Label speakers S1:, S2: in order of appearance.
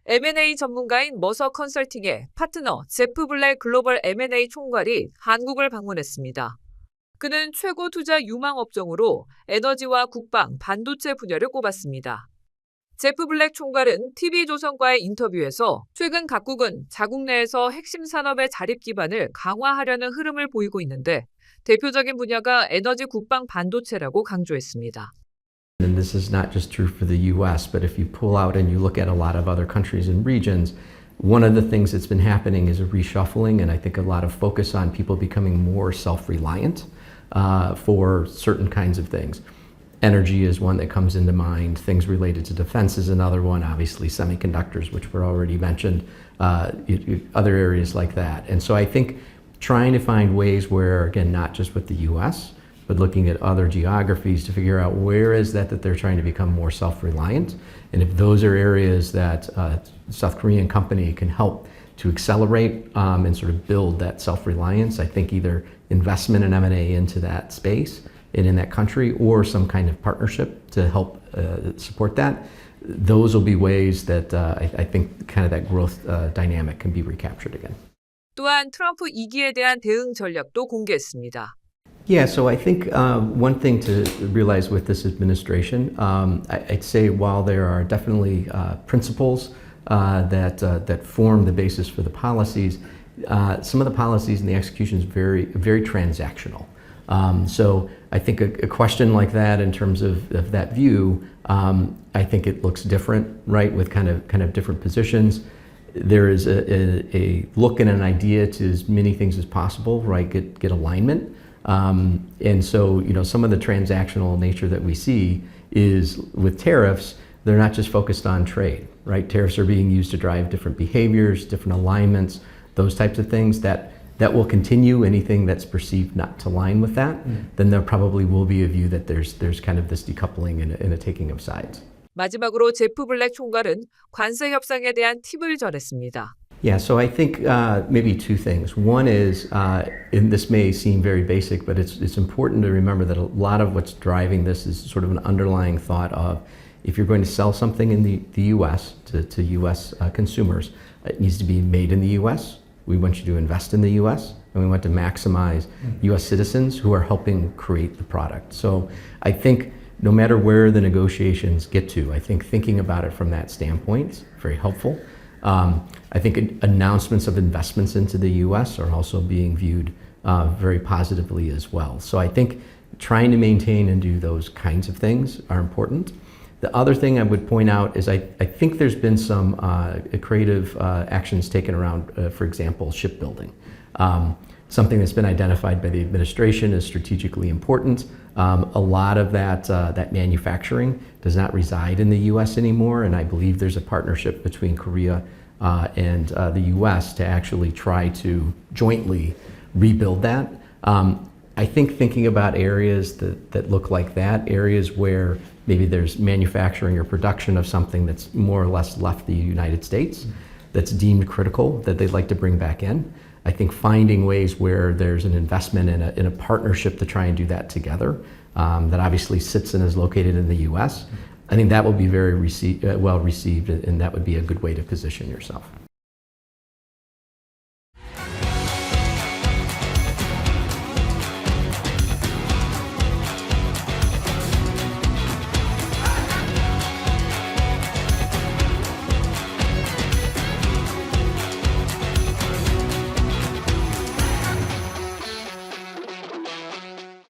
S1: M&A 전문가인 머서 컨설팅의 파트너 제프 블랙 글로벌 M&A 총괄이 한국을 방문했습니다. 그는 최고 투자 유망 업종으로 에너지와 국방, 반도체 분야를 꼽았습니다. 제프 블랙 총괄은 TV조선과의 인터뷰에서 최근 각국은 자국 내에서 핵심 산업의 자립 기반을 강화하려는 흐름을 보이고 있는데 대표적인 분야가 에너지 국방 반도체'라고 강조했습니다.
S2: And this is not just true for the US, but if you pull out and you look at a lot of other countries and regions, one of the things that's been happening is a reshuffling, and I think a lot of focus on people becoming more self-reliant for certain kinds of things. Energy is one that comes into mind. Things related to defense is another one. Obviously, semiconductors, which were already mentioned, other areas like that. And so I think trying to find ways where, again, not just with the US, but looking at other geographies to figure out where is that they're trying to become more self-reliant. And if those are areas that a South Korean company can help to accelerate and sort of build that self-reliance, I think either investment in M&A into that space and in that country or some kind of partnership to help support that, those will be ways that I think kind of that growth dynamic can be recaptured again.
S1: 또한 트럼프 2기에 대한 대응 전략도 공개했습니다.
S2: Yeah, so I think one thing to realize with this administration, I'd say while there are definitely principles that form the basis for the policies, some of the policies and the execution is very transactional. So I think a question like that in terms of that view, I think it looks different, right, with kind of different positions. There is a look and an idea to as many things as possible, right, get alignment. And so, some of the transactional nature that we see is with tariffs, they're not just focused on trade, right? Tariffs are being used to drive different behaviors, different alignments, those types of things that will continue. Anything that's perceived not to align with that, then there probably will be a view that there's kind of this decoupling and a taking of sides.
S1: 마지막으로 제프 블랙 총괄은 관세 협상에 대한 팁을 전했습니다.
S2: Yeah, so I think maybe two things. One is, and this may seem very basic, but it's important to remember that a lot of what's driving this is sort of an underlying thought of if you're going to sell something in the US to US consumers, it needs to be made in the US. We want you to invest in the US, and we want to maximize US citizens who are helping create the product. So I think no matter where the negotiations get to, I think thinking about it from that standpoint is very helpful. I think announcements of investments into the US are also being viewed very positively as well. So I think trying to maintain and do those kinds of things are important. The other thing I would point out is I think there's been some creative actions taken around, for example, shipbuilding. Something that's been identified by the administration as strategically important. A lot of that manufacturing does not reside in the US anymore, and I believe there's a partnership between Korea and the US to actually try to jointly rebuild that. I think thinking about areas that look like that, areas where maybe there's manufacturing or production of something that's more or less left the United States, that's deemed critical, that they'd like to bring back in. I think finding ways where there's an investment in a partnership to try and do that together, that obviously sits and is located in the US, I think that will be very well received, and that would be a good way to position yourself.